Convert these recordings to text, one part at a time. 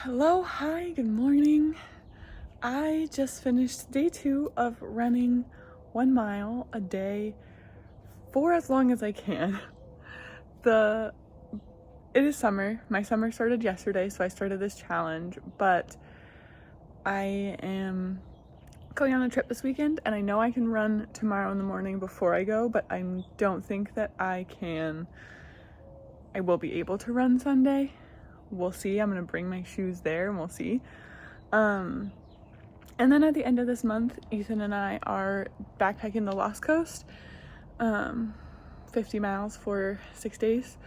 Hello, hi, good morning. I just finished day 2 of running 1 mile a day for as long as I can. It is summer. My summer started yesterday, so I started this challenge, but I am going on a trip this weekend and I know I can run tomorrow in the morning before I go, but I don't think that I will be able to run Sunday. We'll see. I'm gonna bring my shoes there and we'll see. And then at the end of this month, Ethan and I are backpacking the Lost Coast, 50 miles for 6 days.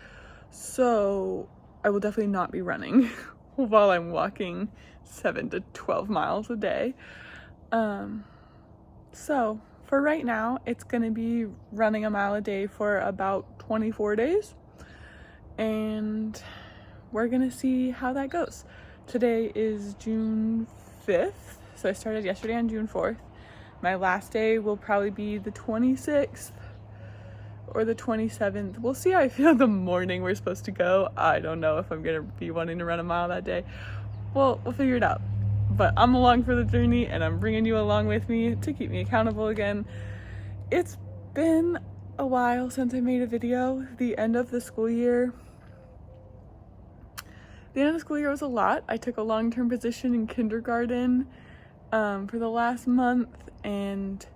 So I will definitely not be running while I'm walking 7 to 12 miles a day. So for right now, it's gonna be running a mile a day for about 24 days. And we're gonna see how that goes. Today is June 5th, so I started yesterday on June 4th. My last day will probably be the 26th or the 27th. We'll see how I feel the morning we're supposed to go. I don't know if I'm gonna be wanting to run a mile that day. Well, we'll figure it out. But I'm along for the journey and I'm bringing you along with me to keep me accountable again. It's been a while since I made a video. The end of the school year was a lot. I took a long-term position in kindergarten for the last month, and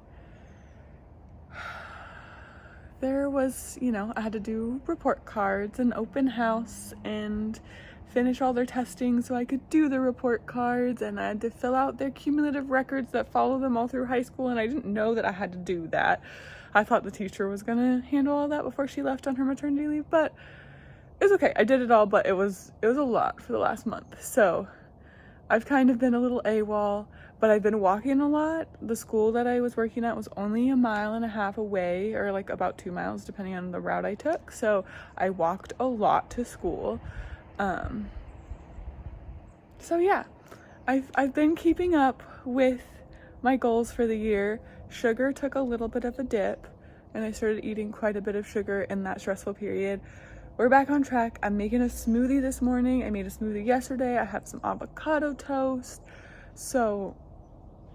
there was, I had to do report cards and open house and finish all their testing so I could do the report cards, and I had to fill out their cumulative records that follow them all through high school, and I didn't know that I had to do that. I thought the teacher was gonna handle all that before she left on her maternity leave, but it was okay. I did it all, but it was a lot for the last month. So I've kind of been a little AWOL, but I've been walking a lot. The school that I was working at was only 1.5 miles away, or like about 2 miles depending on the route I took. So I walked a lot to school. So yeah, I've been keeping up with my goals for the year. Sugar took a little bit of a dip, and I started eating quite a bit of sugar in that stressful period. We're back on track. I'm making a smoothie this morning. I made a smoothie yesterday. I had some avocado toast. So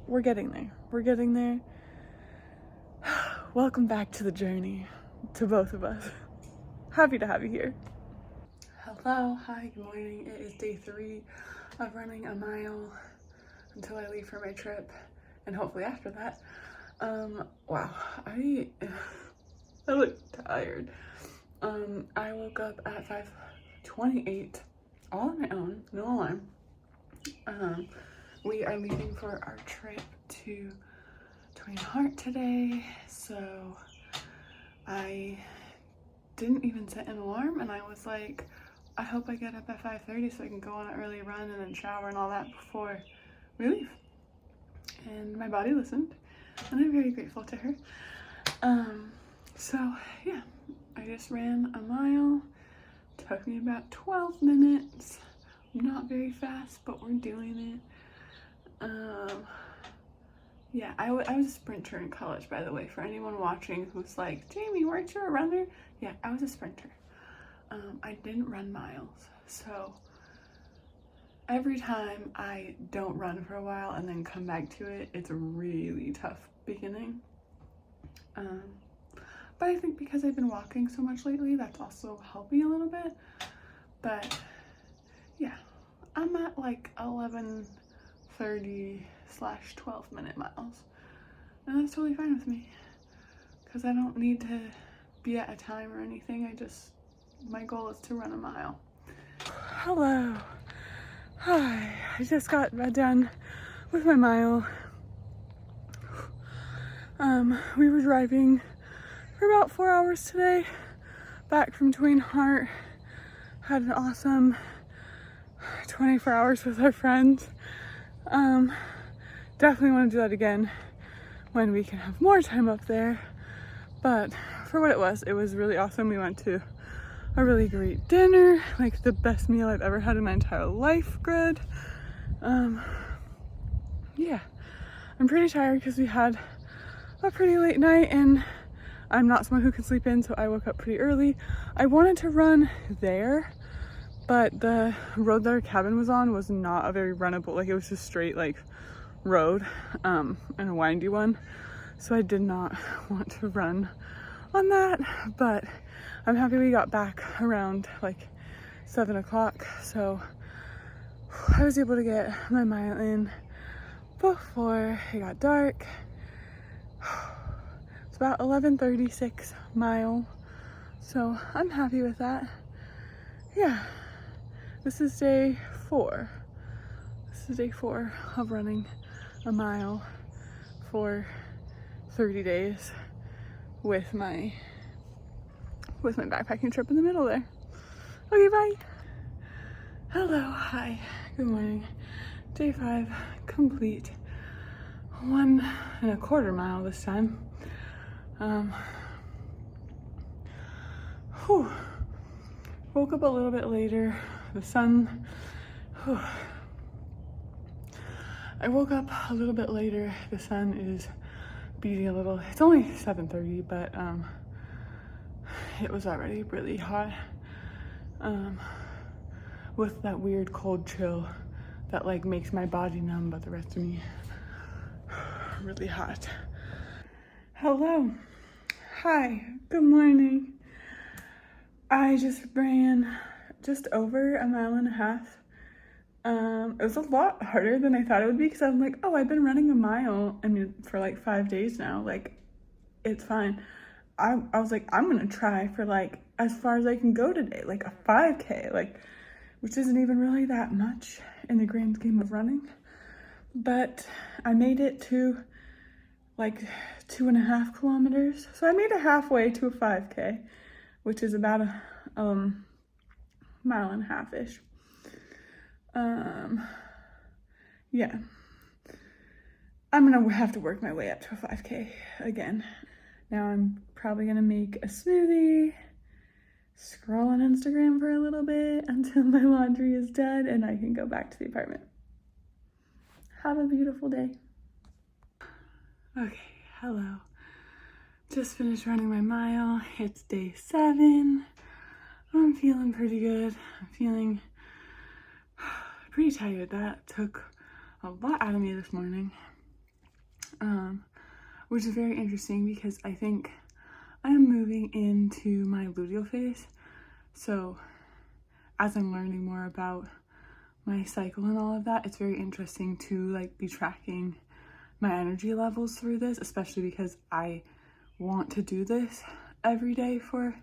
we're getting there. We're getting there. Welcome back to the journey, to both of us. Happy to have you here. Hello, hi, good morning. It is day 3 of running a mile until I leave for my trip, and hopefully after that. Wow, I look tired. I woke up at 5:28, all on my own, no alarm. We are leaving for our trip to Twin Heart today, so I didn't even set an alarm, and I was like, I hope I get up at 5:30 so I can go on an early run and then shower and all that before we leave. And my body listened, and I'm very grateful to her. So yeah. I just ran a mile. Took me about 12 minutes. Not very fast, but we're doing it. Yeah, I was a sprinter in college, by the way, for anyone watching who's like, Jamie, weren't you a runner? Yeah, I was a sprinter. I didn't run miles, so every time I don't run for a while and then come back to it, it's a really tough beginning. But I think because I've been walking so much lately, that's also helped me a little bit. But yeah, I'm at like 11:30/12 minute miles. And that's totally fine with me, because I don't need to be at a time or anything. My goal is to run a mile. Hello. Hi. I just got done with my mile. We were driving for about 4 hours today, back from Twin Heart. Had an awesome 24 hours with our friends. Definitely want to do that again when we can have more time up there. But for what it was really awesome. We went to a really great dinner, like the best meal I've ever had in my entire life. Good. Yeah, I'm pretty tired because we had a pretty late night, and I'm not someone who can sleep in, so I woke up pretty early. I wanted to run there, but the road that our cabin was on was not a very runnable, like it was just straight like road, and a windy one. So I did not want to run on that, but I'm happy we got back around like 7 o'clock. So I was able to get my mile in before it got dark. It's about 11:36 mile. So I'm happy with that. Yeah, this is day 4. This is day 4 of running a mile for 30 days with my backpacking trip in the middle there. Okay, bye. Hello, hi, good morning. Day 5 complete. 1.25 mile this time. Woke up a little bit later. The sun, I woke up a little bit later. The sun is beating a little. It's only 7:30, but it was already really hot. With that weird cold chill that like makes my body numb, but the rest of me really hot. Hello, hi, good morning. I just ran just over 1.5 miles. It was a lot harder than I thought it would be because I'm like, oh, I've been running a mile, I mean, for like 5 days now, like it's fine. I was like, I'm gonna try for like as far as I can go today, like a 5K, like, which isn't even really that much in the grand scheme of running. But I made it to like 2.5 kilometers. So I made it halfway to a 5K, which is about a 1.5 miles-ish. Yeah. I'm gonna have to work my way up to a 5K again. Now I'm probably gonna make a smoothie, scroll on Instagram for a little bit until my laundry is done and I can go back to the apartment. Have a beautiful day. Okay, hello. Just finished running my mile. It's day 7. I'm feeling pretty good. I'm feeling pretty tired. That took a lot out of me this morning. Which is very interesting because I think I am moving into my luteal phase. So as I'm learning more about my cycle and all of that, it's very interesting to like be tracking my energy levels through this, especially because I want to do this every day for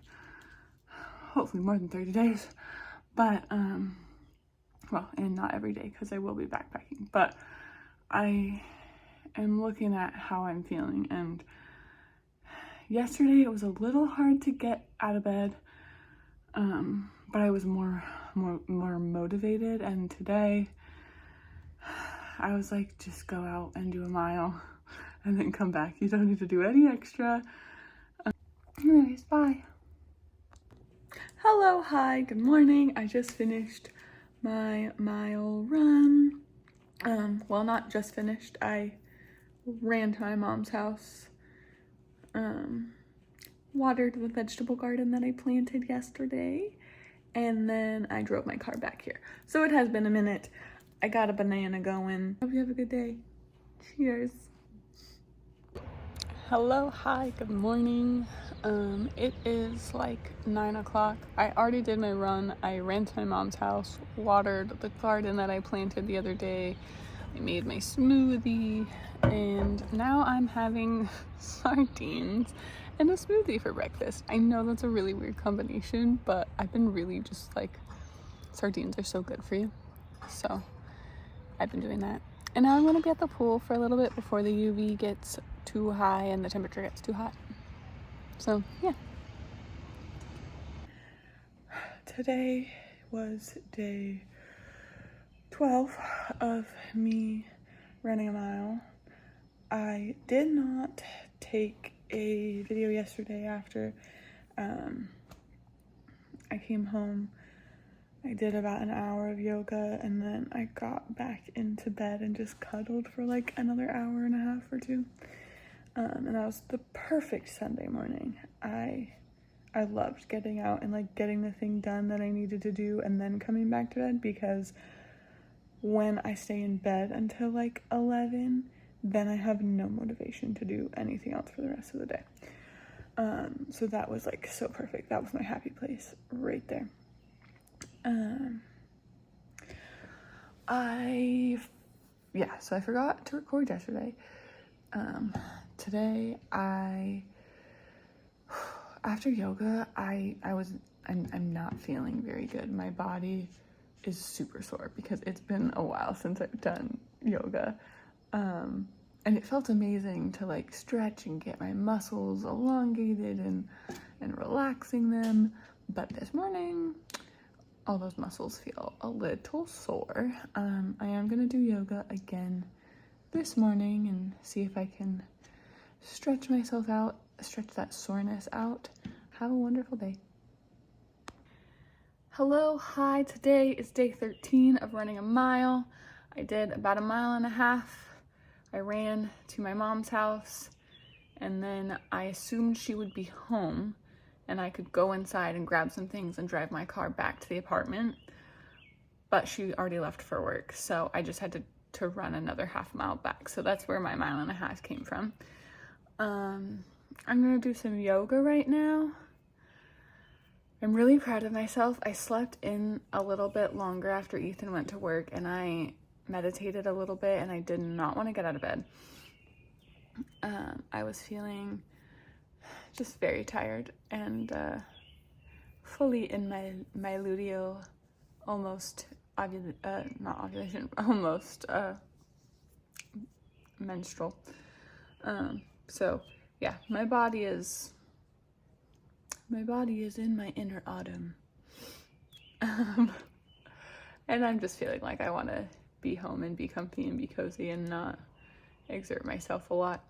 hopefully more than 30 days. But well, and not every day because I will be backpacking, but I am looking at how I'm feeling. And yesterday it was a little hard to get out of bed, but I was more motivated. And today I was like, just go out and do a mile and then come back. You don't need to do any extra. Anyways, bye. Hello, hi, good morning. I just finished my mile run. Well, not just finished. I ran to my mom's house, watered the vegetable garden that I planted yesterday, and then I drove my car back here. So it has been a minute. I got a banana going. Hope you have a good day. Cheers. Hello, hi, good morning. It is like 9 o'clock. I already did my run. I ran to my mom's house, watered the garden that I planted the other day. I made my smoothie, and now I'm having sardines and a smoothie for breakfast. I know that's a really weird combination, but I've been really just like, sardines are so good for you. So I've been doing that. And now I'm gonna be at the pool for a little bit before the UV gets too high and the temperature gets too hot. So yeah. Today was day 12 of me running a mile. I did not take a video yesterday after I came home. I did about an hour of yoga and then I got back into bed and just cuddled for like another hour and a half or 2. And that was the perfect Sunday morning. I I loved getting out and like getting the thing done that I needed to do and then coming back to bed, because when I stay in bed until like 11, then I have no motivation to do anything else for the rest of the day. So that was like so perfect. That was my happy place right there. So I forgot to record yesterday. Today after yoga, I'm not feeling very good. My body is super sore because it's been a while since I've done yoga. And it felt amazing to like stretch and get my muscles elongated and relaxing them. But this morning, all those muscles feel a little sore. I am gonna do yoga again this morning and see if I can stretch myself out, stretch that soreness out. Have a wonderful day. Hello, hi, today is day 13 of running a mile. I did about 1.5 miles. I ran to my mom's house, and then I assumed she would be home and I could go inside and grab some things and drive my car back to the apartment, but she already left for work, so I just had to run another 1/2 mile back. So that's where my 1.5 miles came from. I'm gonna do some yoga right now. I'm really proud of myself. I slept in a little bit longer after Ethan went to work, and I meditated a little bit, and I did not want to get out of bed. I was feeling just very tired and fully in my luteal, almost menstrual. So yeah, my body is in my inner autumn. And I'm just feeling like I want to be home and be comfy and be cozy and not exert myself a lot.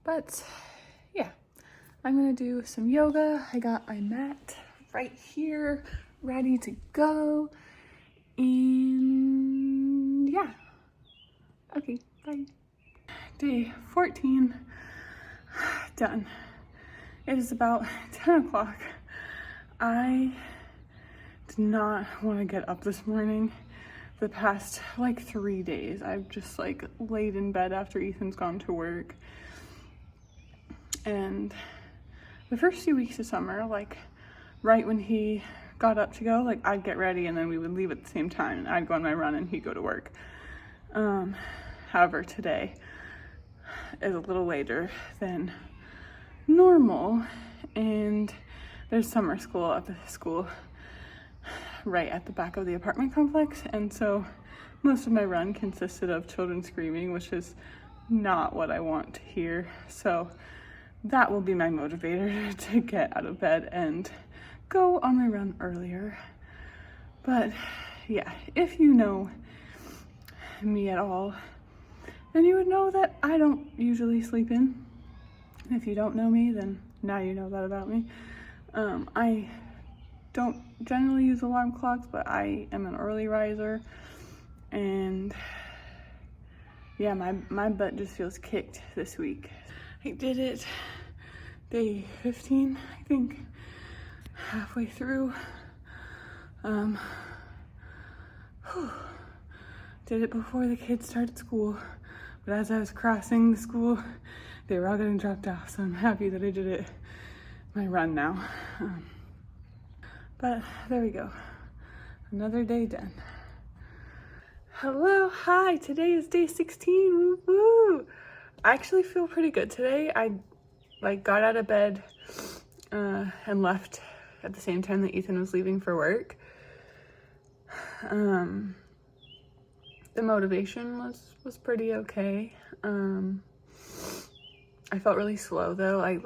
But yeah, I'm gonna do some yoga. I got my mat right here, ready to go. And yeah, okay, bye. Day 14, done. It is about 10 o'clock. I did not want to get up this morning. The past like 3 days, I've just like laid in bed after Ethan's gone to work. And the first few weeks of summer, like right when he got up to go, like I'd get ready and then we would leave at the same time and I'd go on my run and he'd go to work. However, today is a little later than normal, and there's summer school at the school right at the back of the apartment complex, and so most of my run consisted of children screaming, which is not what I want to hear. So that will be my motivator to get out of bed and go on my run earlier. But yeah, if you know me at all, then you would know that I don't usually sleep in. And if you don't know me, then now you know that about me. I don't generally use alarm clocks, but I am an early riser, and yeah, my butt just feels kicked this week. I did it day 15, I think, halfway through. Did it before the kids started school, but as I was crossing the school, they were all getting dropped off, so I'm happy that I did it, my run now. But there we go, another day done. Hello, hi, today is day 16, woo woo. I actually feel pretty good today. I got out of bed and left at the same time that Ethan was leaving for work. The motivation was pretty okay. I felt really slow though. I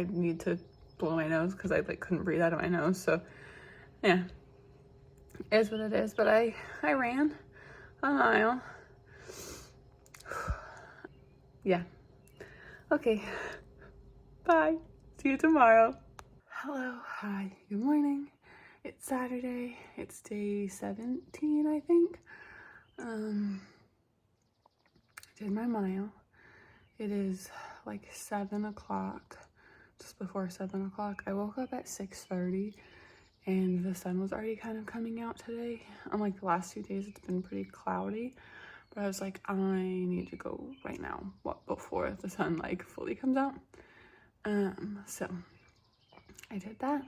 need to blow my nose because I couldn't breathe out of my nose. So yeah, it is what it is. But I ran a mile. Yeah. Okay. Bye. See you tomorrow. Hello. Hi. Good morning. It's Saturday. It's day 17, I think. I did my mile. It is like 7 o'clock, just before 7 o'clock. I woke up at 6:30 and the sun was already kind of coming out today. Unlike the last 2 days, it's been pretty cloudy, but I was like, I need to go right now, before the sun like fully comes out. So I did that,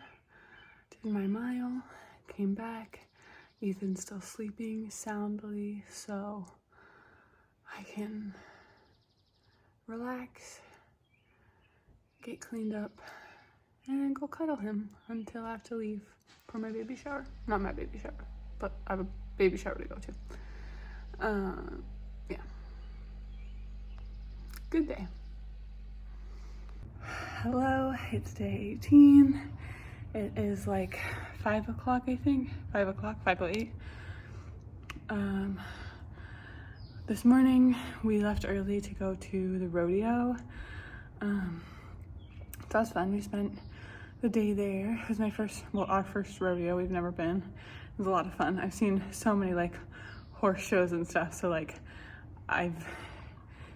did my mile, came back. Ethan's still sleeping soundly, so I can relax, get cleaned up, and then go cuddle him until I have to leave for my baby shower. Not my baby shower, but I have a baby shower to go to. Yeah. Good day. Hello, it's day 18. It is like 5 o'clock, I think. 5 o'clock, 5:08. This morning we left early to go to the rodeo. That was fun. We spent the day there. It was our first rodeo. We've never been. It was a lot of fun. I've seen so many like horse shows and stuff, so like I've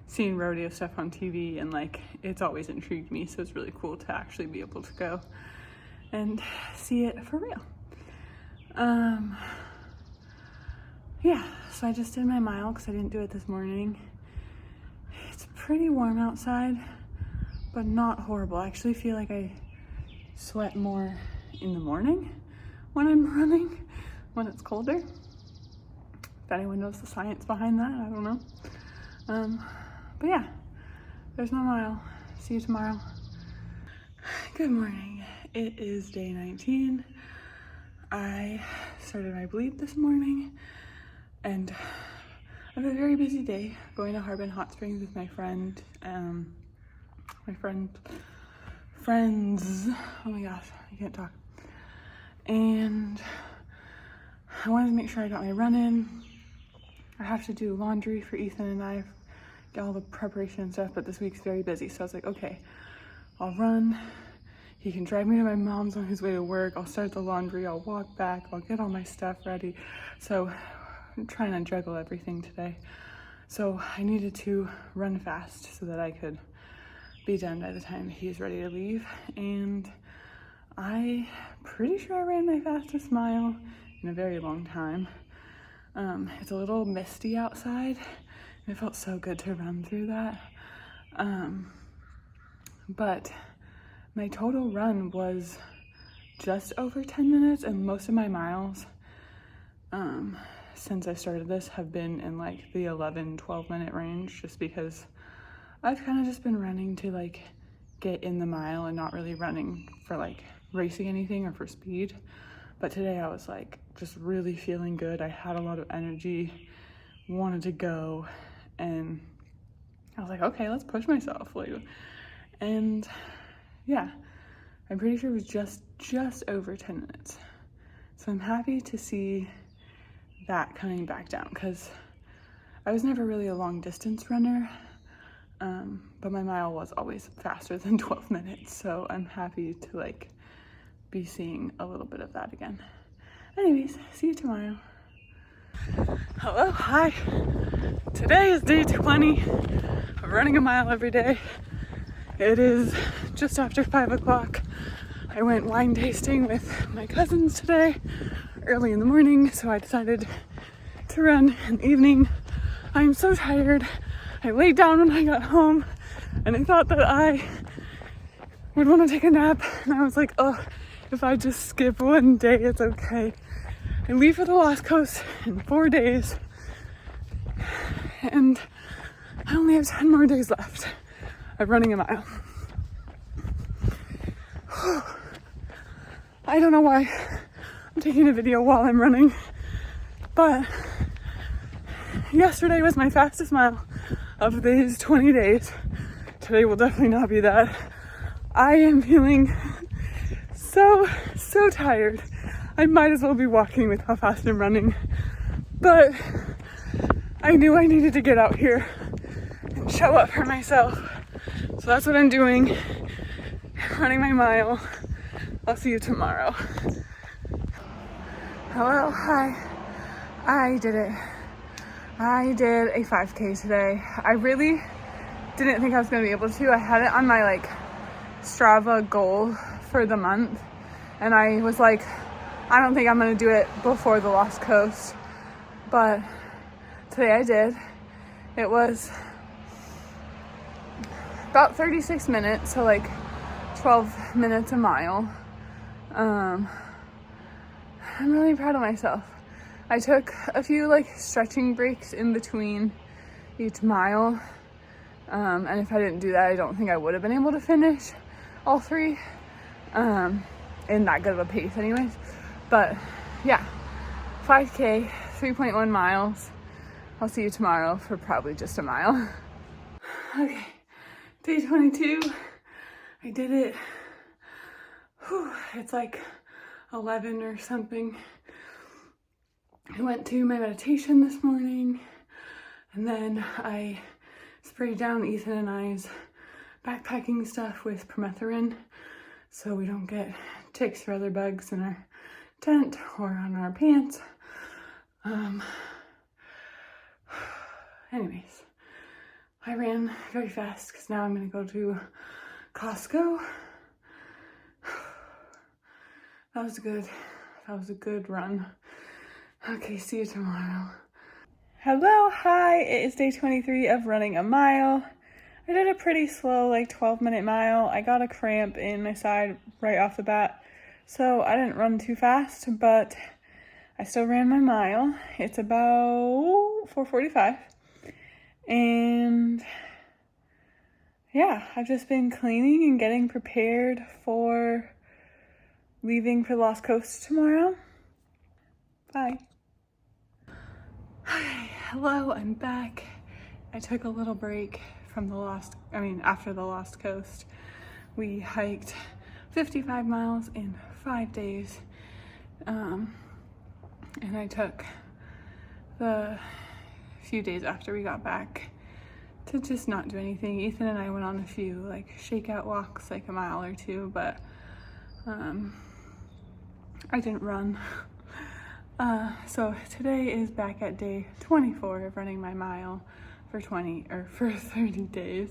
seen rodeo stuff on TV and like it's always intrigued me, so it's really cool to actually be able to go and see it for real. Yeah, so I just did my mile because I didn't do it this morning. It's pretty warm outside, but not horrible. I actually feel like I sweat more in the morning when I'm running, when it's colder. If anyone knows the science behind that, I don't know. But yeah, there's my mile. See you tomorrow. Good morning. It is day 19. I started my bleed this morning and I have a very busy day going to Harbin Hot Springs with my friends. Oh my gosh, I can't talk. And I wanted to make sure I got my run in. I have to do laundry for Ethan and I, get all the preparation and stuff, but this week's very busy. So I was like, okay, I'll run. He can drive me to my mom's on his way to work. I'll start the laundry, I'll walk back, I'll get all my stuff ready. So I'm trying to juggle everything today. So I needed to run fast so that I could be done by the time he's ready to leave. And I'm pretty sure I ran my fastest mile in a very long time. It's a little misty outside and it felt so good to run through that. But my total run was just over 10 minutes, and most of my miles since I started this have been in like the 11-12 minute range, just because I've kind of just been running to like get in the mile and not really running for like racing anything or for speed. But today I was like just really feeling good. I had a lot of energy, wanted to go, and I was like, okay, let's push myself. And yeah, I'm pretty sure it was just over 10 minutes. So I'm happy to see that coming back down, because I was never really a long distance runner, but my mile was always faster than 12 minutes. So I'm happy to like be seeing a little bit of that again. Anyways, see you tomorrow. Hello, hi. Today is day 20 of running a mile every day. It is just after 5 o'clock. I went wine tasting with my cousins today, early in the morning, so I decided to run in the evening. I'm so tired. I laid down when I got home, and I thought that I would want to take a nap, and I was like, oh, if I just skip one day, it's okay. I leave for the Lost Coast in 4 days, and I only have 10 more days left of running a mile. I don't know why I'm taking a video while I'm running, but yesterday was my fastest mile of these 20 days. Today will definitely not be that. I am feeling so tired. I might as well be walking with how fast I'm running, but I knew I needed to get out here and show up for myself. So that's what I'm doing, running my mile. I'll see you tomorrow. Hello, hi. I did it. I did a 5K today. I really didn't think I was gonna be able to. I had it on my like Strava goal for the month, and I was like, I don't think I'm gonna do it before the Lost Coast, but today I did. It was about 36 minutes, so like 12 minutes a mile. I'm really proud of myself. I took a few like stretching breaks in between each mile, and if I didn't do that, I don't think I would have been able to finish all three in that good of a pace anyways. But yeah, 5K, 3.1 miles. I'll see you tomorrow for probably just a mile. Okay, day 22, I did it. Whew, it's like 11 or something. I went to my meditation this morning, and then I sprayed down Ethan and I's backpacking stuff with permethrin so we don't get ticks or other bugs in our tent or on our pants. Anyways, I ran very fast because now I'm gonna go to Costco. That was a good run. Okay, see you tomorrow. Hello, hi, it is day 23 of running a mile. I did a pretty slow, like 12-minute mile. I got a cramp in my side right off the bat, so I didn't run too fast, but I still ran my mile. It's about 4:45, and yeah, I've just been cleaning and getting prepared for leaving for Lost Coast tomorrow. Bye. Hi, hello, I'm back. I took a little break from after the Lost Coast. We hiked 55 miles in 5 days. And I took the few days after we got back to just not do anything. Ethan and I went on a few like shakeout walks, like a mile or two, but I didn't run. So today is back at day 24 of running my mile for 30 days.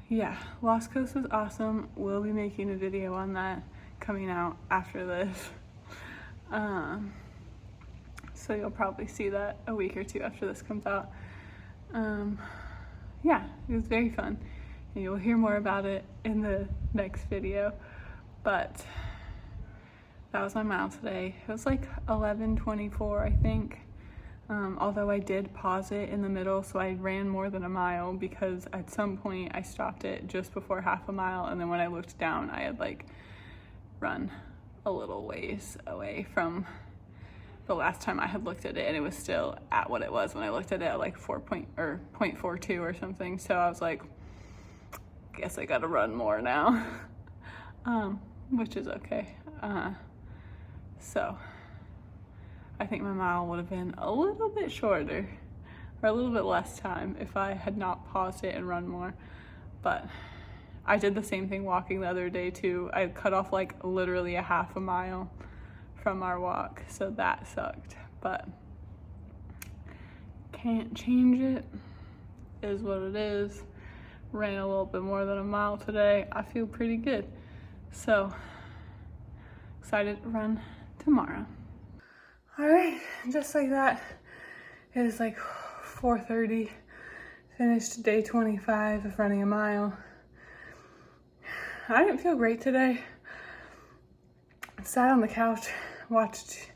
Yeah, Lost Coast was awesome. We'll be making a video on that coming out after this. So you'll probably see that a week or two after this comes out. Yeah, it was very fun. And you'll hear more about it in the next video. But that was my mile today. It was like 11:24, I think. Although I did pause it in the middle, so I ran more than a mile because at some point I stopped it just before half a mile, and then when I looked down, I had like run a little ways away from the last time I had looked at it, and it was still at what it was when I looked at it at like 0.42 or something. So I was like, guess I gotta run more now, which is okay. So I think my mile would have been a little bit shorter or a little bit less time if I had not paused it and run more. But I did the same thing walking the other day too. I cut off like literally a half a mile from our walk, so that sucked, but can't change it. Is what it is. Ran a little bit more than a mile today. I feel pretty good. So excited to run tomorrow. All right, just like that, it is like 4:30. Finished day 25 of running a mile. I didn't feel great today. Sat on the couch, watched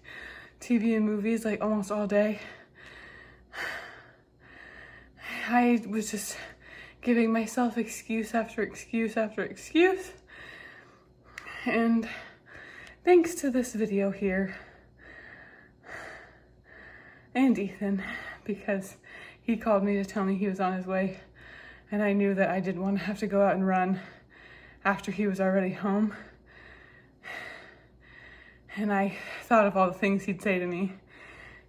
TV and movies like almost all day. I was just giving myself excuse after excuse after excuse. And thanks to this video here, and Ethan, because he called me to tell me he was on his way, and I knew that I didn't want to have to go out and run after he was already home. And I thought of all the things he'd say to me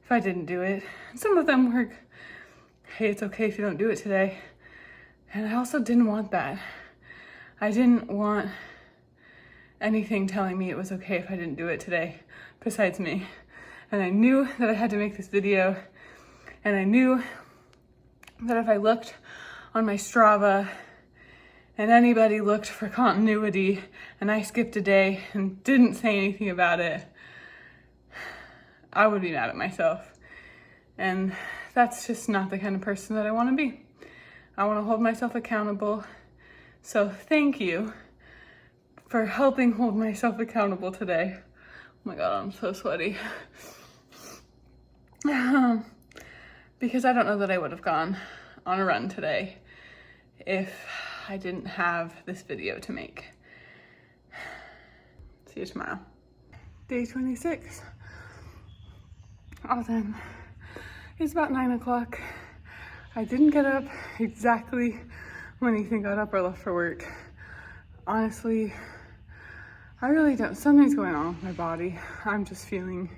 if I didn't do it. Some of them were, hey, it's okay if you don't do it today. And I also didn't want that. I didn't want anything telling me it was okay if I didn't do it today, besides me. And I knew that I had to make this video, and I knew that if I looked on my Strava and anybody looked for continuity and I skipped a day and didn't say anything about it, I would be mad at myself. And that's just not the kind of person that I want to be. I want to hold myself accountable. So thank you for helping hold myself accountable today. Oh my God, I'm so sweaty. Because I don't know that I would have gone on a run today if I didn't have this video to make. See you tomorrow. Day 26. All done. It's about 9 o'clock. I didn't get up exactly when Ethan got up or left for work. Honestly, I really don't. Something's going on with my body. I'm just feeling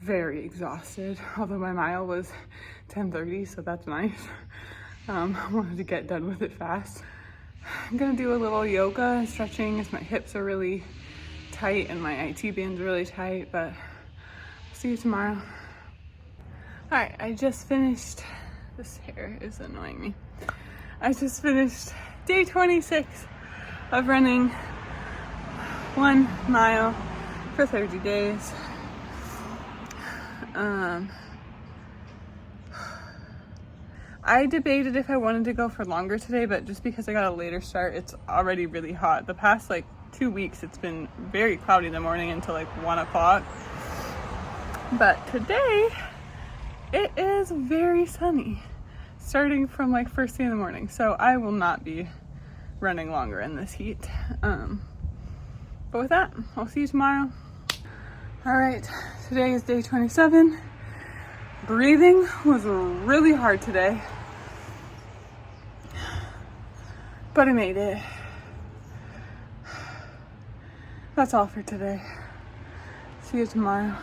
very exhausted, although my mile was 10:30, so that's nice. I wanted to get done with it fast. I'm gonna do a little yoga and stretching as my hips are really tight and my IT band's really tight, but I'll see you tomorrow. All right, I just finished, this hair is annoying me. I just finished day 26 of running 1 mile for 30 days. I debated if I wanted to go for longer today, but just because I got a later start, it's already really hot. The past like 2 weeks, it's been very cloudy in the morning until like 1 o'clock. But today, it is very sunny, starting from like first thing in the morning. So I will not be running longer in this heat. But with that, I'll see you tomorrow. All right, today is day 27. Breathing was really hard today, but I made it. That's all for today. See you tomorrow.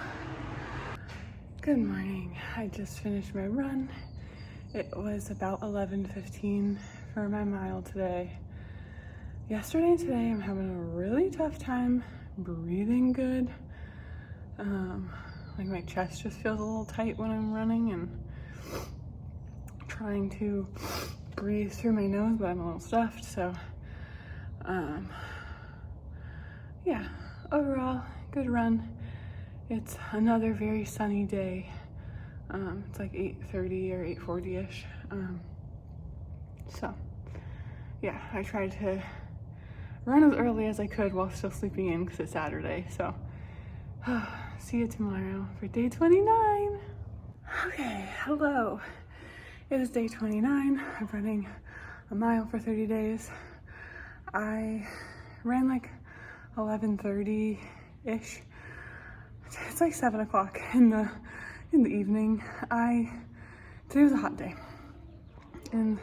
Good morning. I just finished my run. It was about 11:15 for my mile today. Yesterday and today, I'm having a really tough time breathing good. Like my chest just feels a little tight when I'm running and trying to breathe through my nose, but I'm a little stuffed. So, yeah, overall, good run. It's another very sunny day. It's like 8:30 or 8:40-ish. So, yeah, I tried to run as early as I could while still sleeping in because it's Saturday. So, see you tomorrow for day 29. Okay, hello. It is day 29 of running a mile for 30 days. I ran like 11:30-ish. It's like 7 o'clock in the evening. Today was a hot day. And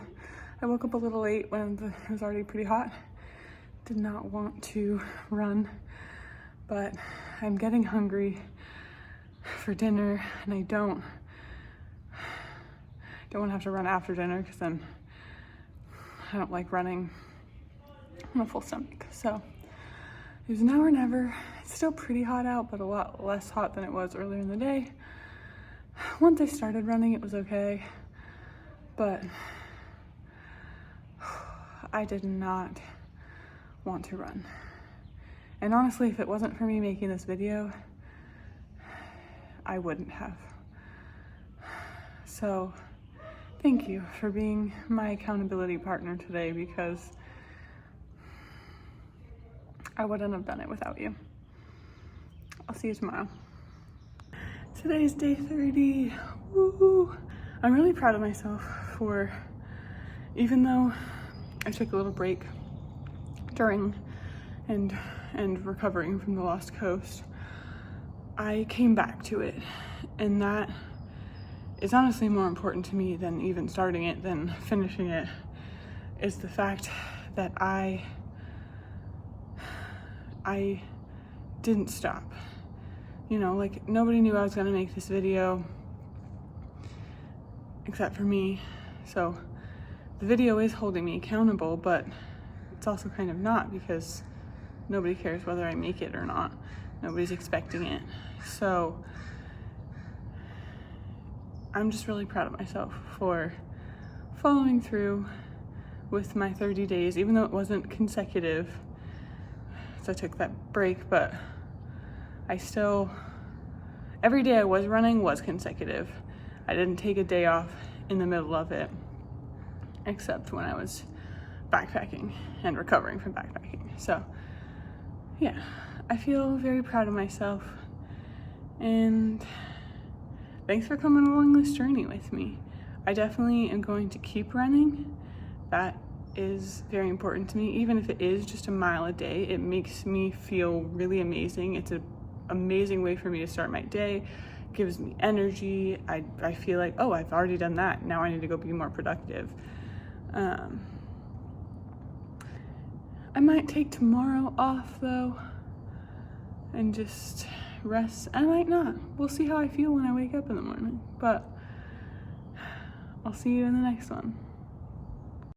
I woke up a little late when it was already pretty hot. Did not want to run, but I'm getting hungry for dinner, and I don't want to have to run after dinner because then I don't like running on a full stomach. So it was now or never. It's still pretty hot out, but a lot less hot than it was earlier in the day. Once I started running, it was okay, but I did not want to run. And honestly, if it wasn't for me making this video, I wouldn't have. So thank you for being my accountability partner today, because I wouldn't have done it without you. I'll see you tomorrow. Today's day 30. Woo! I'm really proud of myself for, even though I took a little break during and recovering from the Lost Coast, I came back to it, and that is honestly more important to me than even starting it, than finishing it, is the fact that I didn't stop. You know, like, nobody knew I was gonna make this video except for me, so the video is holding me accountable, but it's also kind of not, because nobody cares whether I make it or not. Nobody's expecting it. So I'm just really proud of myself for following through with my 30 days, even though it wasn't consecutive. So I took that break, but I still, every day I was running was consecutive. I didn't take a day off in the middle of it, except when I was backpacking and recovering from backpacking. So yeah, I feel very proud of myself, and thanks for coming along this journey with me. I definitely am going to keep running. That is very important to me. Even if it is just a mile a day, it makes me feel really amazing. It's an amazing way for me to start my day, gives me energy. I feel like, oh, I've already done that. Now I need to go be more productive. I might take tomorrow off though and just rest. I might not. We'll see how I feel when I wake up in the morning, but I'll see you in the next one.